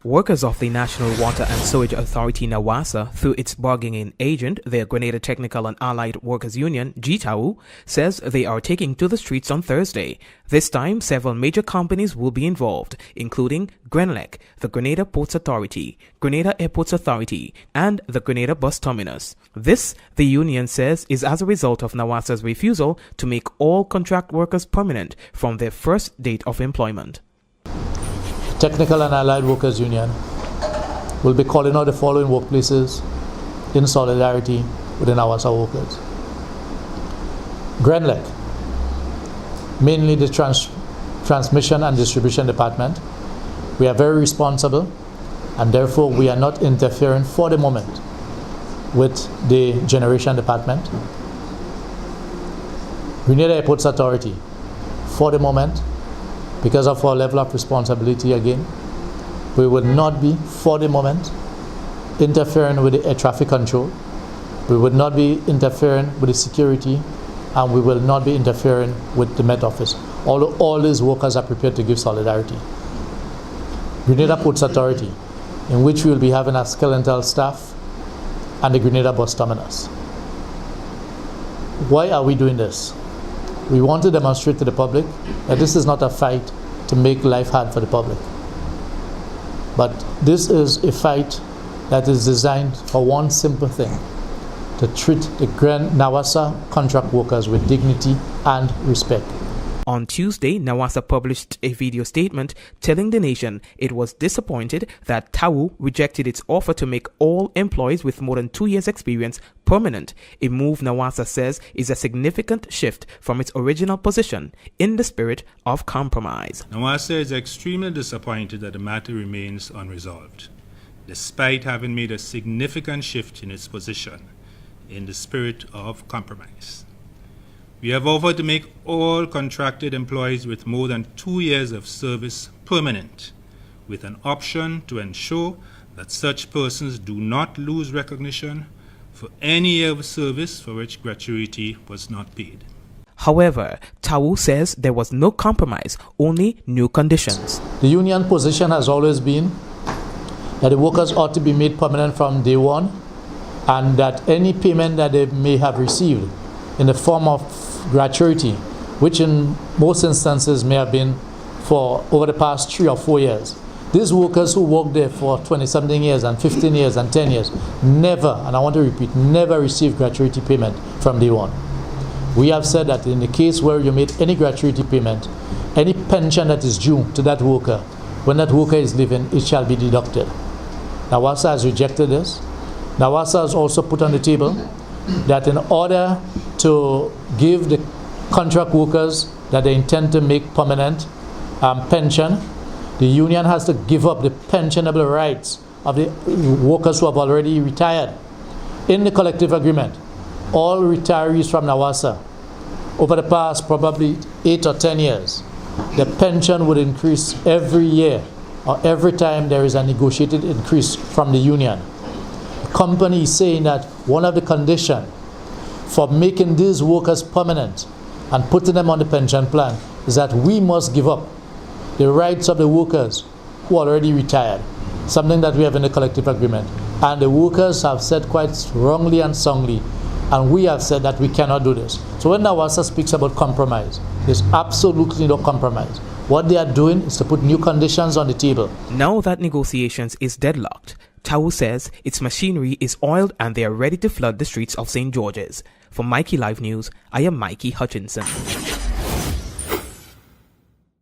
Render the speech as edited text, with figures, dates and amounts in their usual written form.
Workers of the National Water and Sewage Authority NAWASA, through its bargaining agent, the Grenada Technical and Allied Workers Union GTAWU, says they are taking to the streets on Thursday. This time, several major companies will be involved, including GRENLEC, the Grenada Ports Authority, Grenada Airports Authority, and the Grenada Bus Terminus. This, the union says, is as a result of NAWASA's refusal to make all contract workers permanent from their first date of employment. Technical and Allied Workers Union will be calling out the following workplaces in solidarity with the NAWASA workers. GRENLEC, mainly the transmission and distribution department. We are very responsible, and therefore we are not interfering for the moment with the generation department. Grenada Airports Authority, for the moment, because of our level of responsibility again, we will not be, for the moment, interfering with the air traffic control. We would not be interfering with the security, and we will not be interfering with the Met Office. All these workers are prepared to give solidarity. Grenada Ports Authority, in which we will be having a skeletal staff, and the Grenada Bus Terminus. Why are we doing this? We want to demonstrate to the public that this is not a fight to make life hard for the public, but this is a fight that is designed for one simple thing: to treat the NAWASA contract workers with dignity and respect. On Tuesday, NAWASA published a video statement telling the nation it was disappointed that TAWU rejected its offer to make all employees with more than 2 years' experience permanent, a move NAWASA says is a significant shift from its original position in the spirit of compromise. NAWASA is extremely disappointed that the matter remains unresolved, despite having made a significant shift in its position in the spirit of compromise. We have offered to make all contracted employees with more than 2 years of service permanent, with an option to ensure that such persons do not lose recognition for any year of service for which gratuity was not paid. However, TAWU says there was no compromise, only new conditions. The union position has always been that the workers ought to be made permanent from day one, and that any payment that they may have received in the form of gratuity, which in most instances may have been for over the past 3 or 4 years. These workers who worked there for 20-something years and 15 years and 10 years never, and I want to repeat, never received gratuity payment from day one. We have said that in the case where you made any gratuity payment, any pension that is due to that worker, when that worker is leaving, it shall be deducted. NAWASA has rejected this. NAWASA has also put on the table that in order to give the contract workers that they intend to make permanent pension, the union has to give up the pensionable rights of the workers who have already retired. In the collective agreement, all retirees from NAWASA over the past probably 8 or 10 years, the pension would increase every year or every time there is a negotiated increase from the union. The company is saying that one of the conditions for making these workers permanent and putting them on the pension plan is that we must give up the rights of the workers who are already retired, something that we have in the collective agreement. And the workers have said quite strongly and soundly, and we have said that we cannot do this. So when NAWASA speaks about compromise, there's absolutely no compromise. What they are doing is to put new conditions on the table. Now that negotiations is deadlocked, TAWU says its machinery is oiled and they are ready to flood the streets of St. George's. For Mikey Live News, I am Mikey Hutchinson.